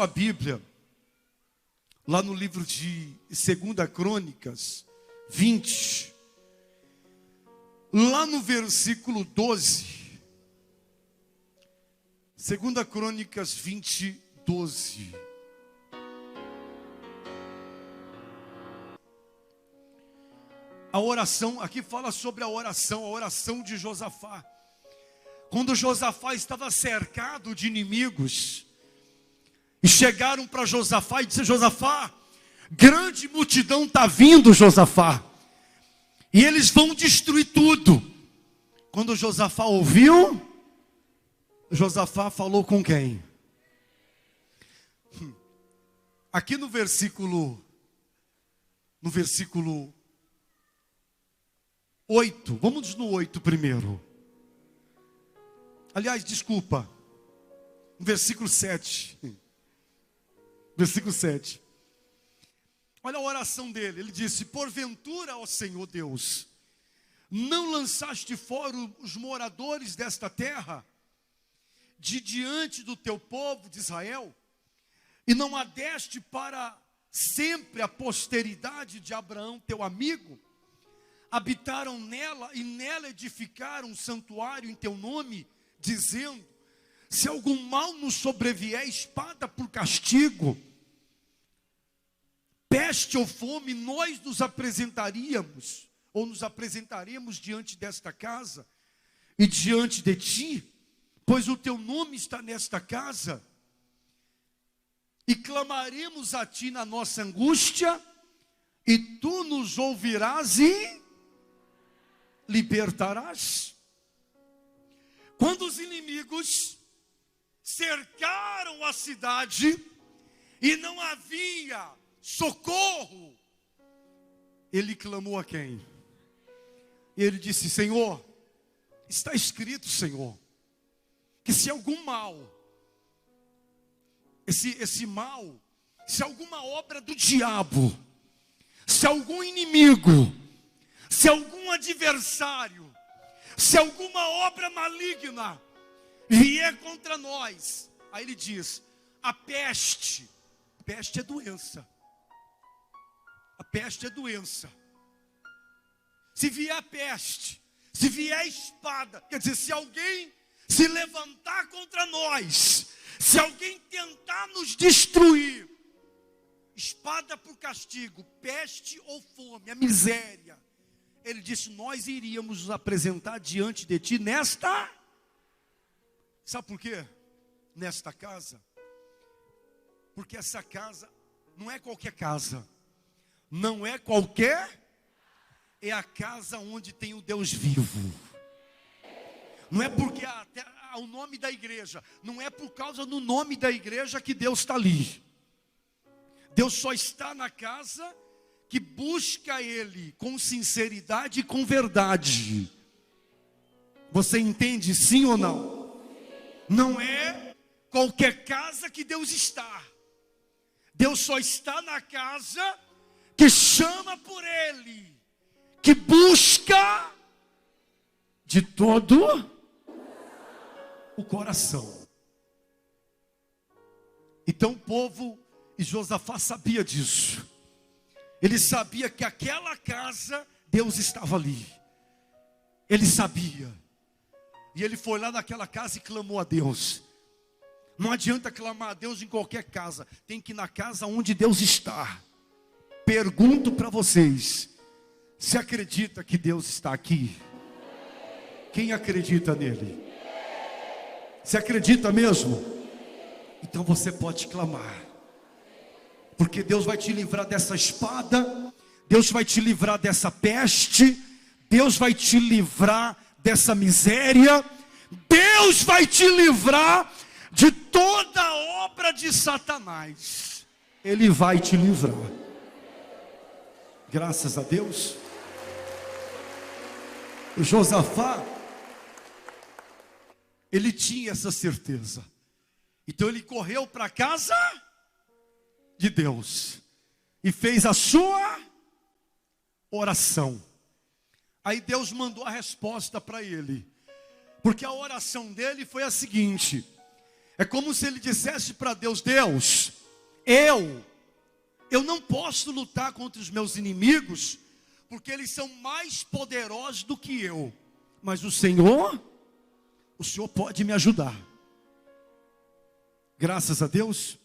sua Bíblia, lá no livro de 2 Crônicas 20, lá no versículo 12, 2 Crônicas 20, 12. A oração, aqui fala sobre a oração de Josafá. Quando Josafá estava cercado de inimigos, e chegaram para Josafá e disseram: Josafá, grande multidão está vindo, Josafá, e eles vão destruir tudo. Quando Josafá ouviu, Josafá falou com quem? Aqui no versículo 8, vamos no 8 primeiro. Aliás, desculpa, no versículo 7. Versículo 7. Olha a oração dele. Ele disse: porventura, ó Senhor Deus, não lançaste fora os moradores desta terra de diante do teu povo de Israel, e não a deste para sempre a posteridade de Abraão, teu amigo? Habitaram nela e nela edificaram um santuário em teu nome, dizendo: se algum mal nos sobrevier, espada por castigo, peste ou fome, nós nos apresentaremos diante desta casa e diante de ti, pois o teu nome está nesta casa, e clamaremos a ti na nossa angústia, e tu nos ouvirás e libertarás. Quando os inimigos cercaram a cidade e não havia socorro, ele clamou a quem? Ele disse: Senhor, está escrito, Senhor, que se algum mal, esse mal, se alguma obra do diabo, se algum inimigo, se algum adversário, se alguma obra maligna vier contra nós, aí ele diz: a peste é doença. A peste é doença. Se vier a peste, se vier a espada, quer dizer, se alguém se levantar contra nós, se alguém tentar nos destruir, espada por castigo, peste ou fome, a miséria, ele disse: nós iríamos nos apresentar diante de ti nesta, sabe por quê? Nesta casa. Porque essa casa não é qualquer casa, não é qualquer, é a casa onde tem o Deus vivo. Não é porque até o nome da igreja, não é por causa do nome da igreja que Deus está ali. Deus só está na casa que busca Ele com sinceridade e com verdade. Você entende, sim ou não? Não é qualquer casa que Deus está. Deus só está na casa que chama por Ele, que busca de todo o coração. Então o povo e Josafá sabia disso. Ele sabia que aquela casa, Deus estava ali. Ele sabia. E ele foi lá naquela casa e clamou a Deus. Não adianta clamar a Deus em qualquer casa, tem que ir na casa onde Deus está. Pergunto para vocês: se acredita que Deus está aqui? Quem acredita nele? Você acredita mesmo? Então você pode clamar, porque Deus vai te livrar dessa espada, Deus vai te livrar dessa peste, Deus vai te livrar dessa miséria, Deus vai te livrar de toda obra de Satanás. Ele vai te livrar. Graças a Deus. O Josafá, ele tinha essa certeza. Então ele correu para a casa de Deus e fez a sua oração. Aí Deus mandou a resposta para ele, porque a oração dele foi a seguinte: É como se ele dissesse para Deus: Deus, eu não posso lutar contra os meus inimigos, porque eles são mais poderosos do que eu. Mas o Senhor pode me ajudar. Graças a Deus.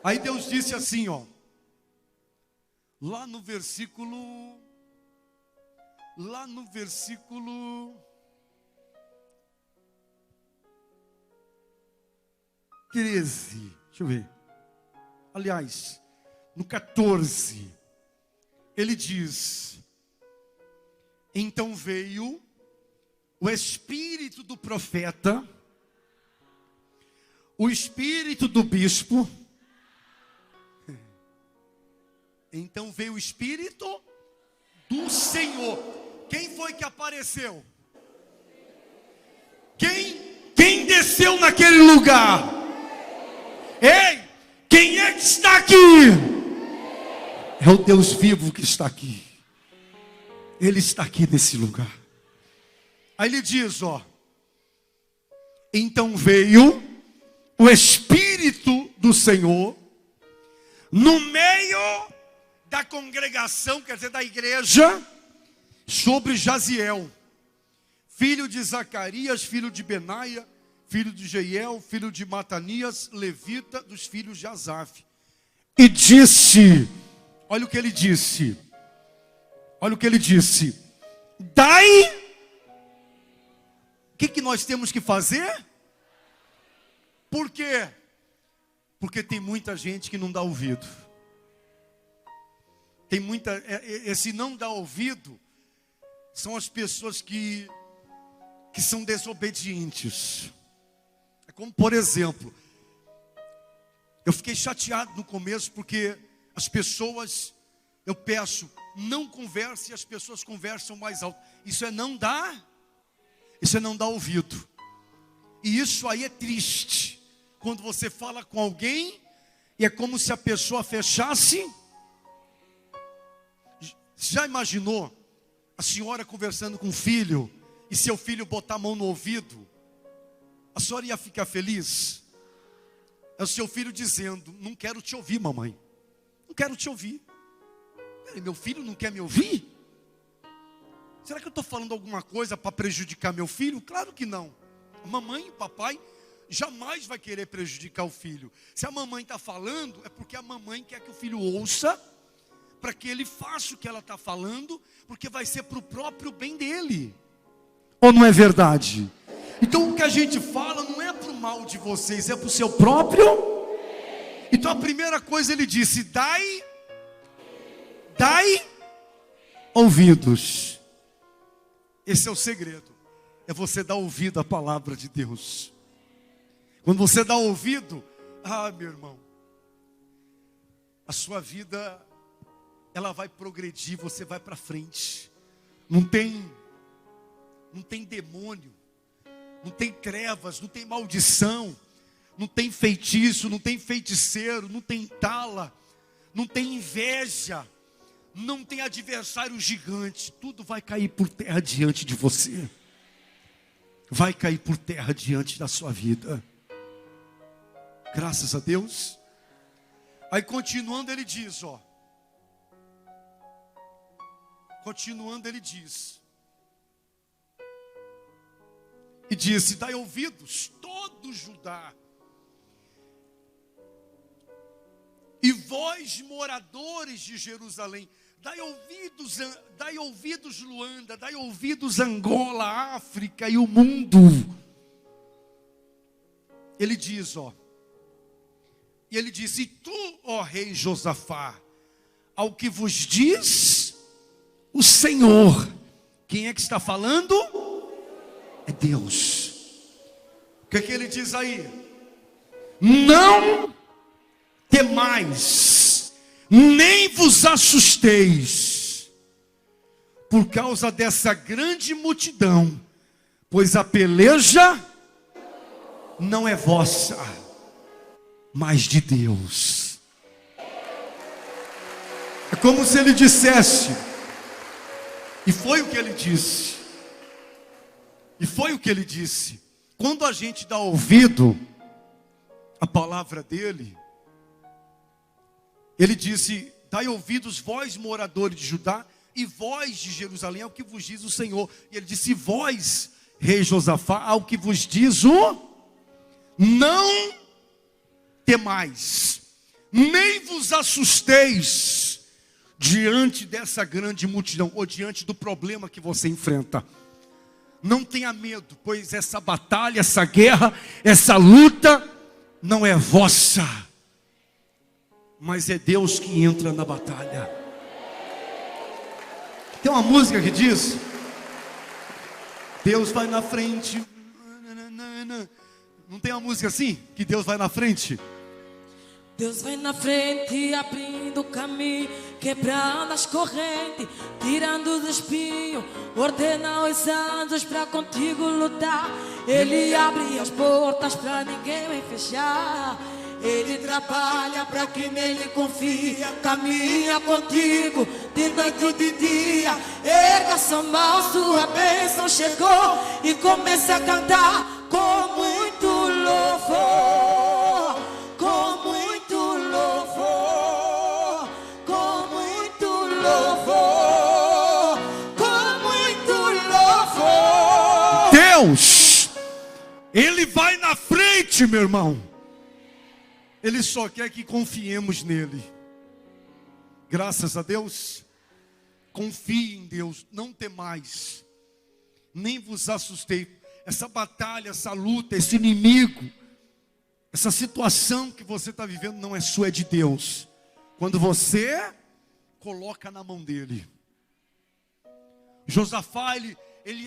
Aí Deus disse assim, ó, lá no versículo 13, deixa eu ver. Aliás, no 14, ele diz: então veio o espírito do profeta, o espírito do bispo. Então veio o espírito do Senhor. Quem foi que apareceu? Quem desceu naquele lugar? Ei, quem é que está aqui? É o Deus vivo que está aqui. Ele está aqui nesse lugar. Aí ele diz, ó: então veio o Espírito do Senhor no meio da congregação, quer dizer, da igreja, sobre Jaziel, filho de Zacarias, filho de Benaia, filho de Jeiel, filho de Matanias, levita, dos filhos de Asaf. E disse, olha o que ele disse, dai. O que nós temos que fazer? Por quê? Porque tem muita gente que não dá ouvido. Esse não dá ouvido são as pessoas que são desobedientes. É como, por exemplo, eu fiquei chateado no começo porque as pessoas, eu peço, não converse, e as pessoas conversam mais alto. Isso é não dar ouvido. E isso aí é triste. Quando você fala com alguém e é como se a pessoa fechasse. Já imaginou a senhora conversando com o filho e seu filho botar a mão no ouvido? A senhora ia ficar feliz? É o seu filho dizendo: não quero te ouvir, mamãe. Não quero te ouvir. Meu filho não quer me ouvir? Será que eu estou falando alguma coisa para prejudicar meu filho? Claro que não. A mamãe e o papai jamais vai querer prejudicar o filho. Se a mamãe está falando, é porque a mamãe quer que o filho ouça, para que ele faça o que ela está falando, porque vai ser para o próprio bem dele. Ou não é verdade? Então o que a gente fala não é para o mal de vocês, é para o seu próprio. Então a primeira coisa ele disse: dai ouvidos. Esse é o segredo. É você dar ouvido à palavra de Deus. Quando você dá ouvido, meu irmão, a sua vida, ela vai progredir, você vai para frente. Não tem demônio, não tem trevas, não tem maldição, não tem feitiço, não tem feiticeiro, não tem tala, não tem inveja, não tem adversário gigante. Tudo vai cair por terra diante de você. Vai cair por terra diante da sua vida. Graças a Deus. Aí continuando ele diz, ó. Continuando ele diz. E disse: dai ouvidos todo Judá, e vós moradores de Jerusalém, dai ouvidos Luanda, dai ouvidos Angola, África e o mundo. Ele diz, ó. E ele disse: e tu, ó rei Josafá, ao que vos diz o Senhor. Quem é que está falando? É Deus. O que ele diz aí? Não temais, nem vos assusteis, por causa dessa grande multidão, pois a peleja não é vossa, mas de Deus. É como se ele dissesse, e foi o que ele disse. E foi o que ele disse. Quando a gente dá ouvido, a palavra dele, ele disse: dai ouvidos, vós moradores de Judá, e vós de Jerusalém, ao que vos diz o Senhor. E ele disse: vós, rei Josafá, ao que vos diz o... não temais, nem vos assusteis diante dessa grande multidão, ou diante do problema que você enfrenta. Não tenha medo, pois essa batalha, essa guerra, essa luta não é vossa, mas é Deus que entra na batalha. Tem uma música que diz: Deus vai na frente. Não tem uma música assim? Que Deus vai na frente? Deus vai na frente, abrindo o caminho, quebrando as correntes, tirando os espinhos, ordena os anjos para contigo lutar. Ele abre as portas para ninguém vai fechar. Ele trabalha para quem nele confia, caminha contigo de noite e de dia. Erga sua mão, sua bênção chegou, e comece a cantar com muito louvor, com muito louvor, com muito louvor, com muito louvor. Deus, Ele vai na frente, meu irmão. Ele só quer que confiemos nele. Graças a Deus. Confie em Deus, não temais, nem vos assustei. Essa batalha, essa luta, esse inimigo, essa situação que você está vivendo não é sua, é de Deus. Quando você coloca na mão dele. Josafá, ele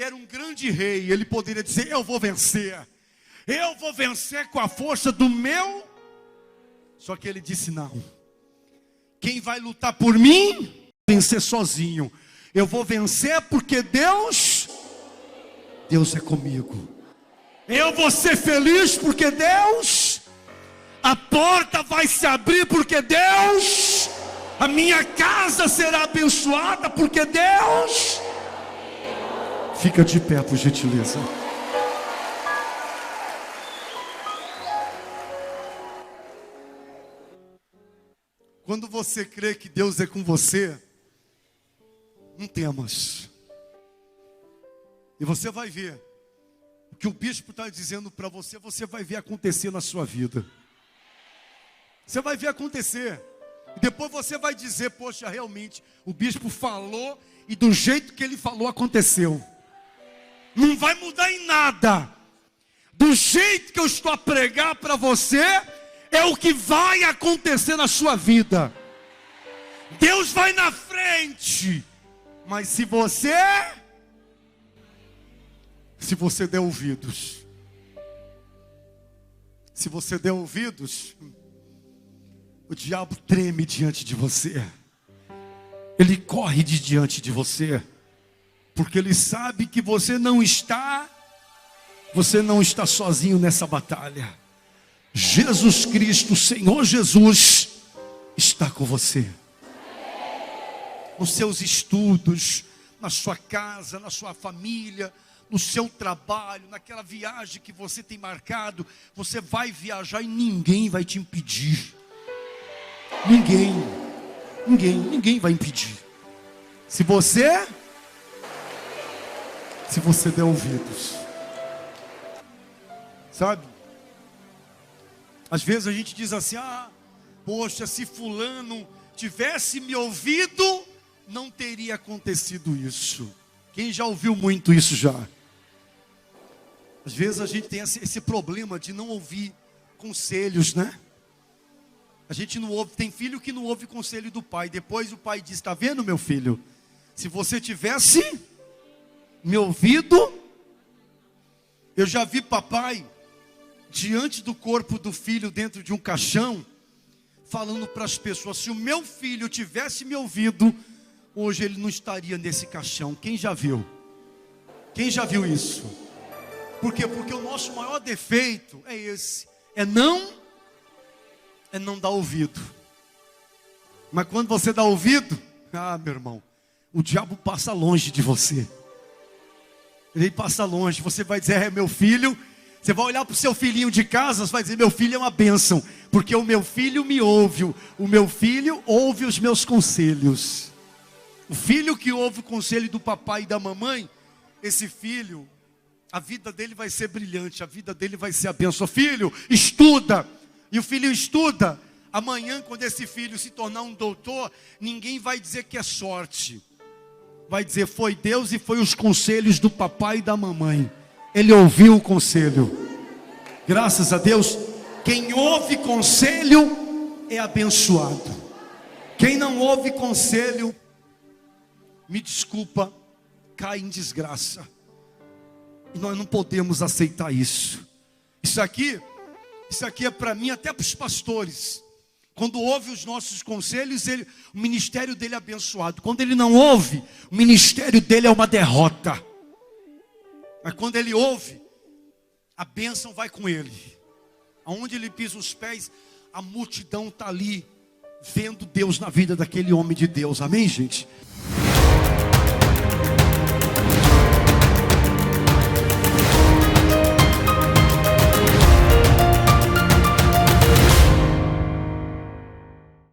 era um grande rei. Ele poderia dizer: eu vou vencer com a força do meu. Só que ele disse: não, quem vai lutar por mim, vencer sozinho. Eu vou vencer porque Deus é comigo. Eu vou ser feliz porque Deus, a porta vai se abrir porque Deus, a minha casa será abençoada porque Deus. Fica de pé, por gentileza. Quando você crê que Deus é com você, não temas. E você vai ver o que o bispo está dizendo para você, você vai ver acontecer na sua vida. Você vai ver acontecer. E depois você vai dizer: poxa, realmente, o bispo falou e do jeito que ele falou aconteceu. Não vai mudar em nada. Do jeito que eu estou a pregar para você, é o que vai acontecer na sua vida. Deus vai na frente. Mas se você der ouvidos, o diabo treme diante de você. Ele corre de diante de você, porque ele sabe que você não está sozinho nessa batalha. Jesus Cristo, o Senhor Jesus, está com você. Nos seus estudos, na sua casa, na sua família, no seu trabalho, naquela viagem que você tem marcado. Você vai viajar e ninguém vai te impedir. Ninguém vai impedir. Se você der ouvidos. Sabe? Às vezes a gente diz assim: poxa, se fulano tivesse me ouvido, não teria acontecido isso. Quem já ouviu muito isso já? Às vezes a gente tem esse problema de não ouvir conselhos, né? A gente não ouve, tem filho que não ouve conselho do pai. Depois o pai diz: está vendo, meu filho? Se você tivesse me ouvido. Eu já vi papai diante do corpo do filho, dentro de um caixão, falando para as pessoas: se o meu filho tivesse me ouvido, hoje ele não estaria nesse caixão. Quem já viu? Quem já viu isso? Por quê? Porque o nosso maior defeito é esse: é não dar ouvido. Mas quando você dá ouvido, meu irmão, o diabo passa longe de você. Ele passa longe. Você vai dizer: meu filho, Você vai olhar para o seu filhinho de casa, você vai dizer: meu filho é uma bênção, porque o meu filho me ouve, o meu filho ouve os meus conselhos. O filho que ouve o conselho do papai e da mamãe, esse filho, a vida dele vai ser brilhante, a vida dele vai ser a bênção. Filho, estuda. E o filho estuda. Amanhã, quando esse filho se tornar um doutor, ninguém vai dizer que é sorte. Vai dizer: foi Deus e foi os conselhos do papai e da mamãe. Ele ouviu o conselho. Graças a Deus. Quem ouve conselho é abençoado. Quem não ouve conselho, me desculpa, cai em desgraça. E nós não podemos aceitar isso. Isso aqui é para mim, até para os pastores. Quando ouve os nossos conselhos, o ministério dele é abençoado. Quando ele não ouve, o ministério dele é uma derrota. Mas quando ele ouve, a bênção vai com ele. Aonde ele pisa os pés, a multidão está ali, vendo Deus na vida daquele homem de Deus. Amém, gente?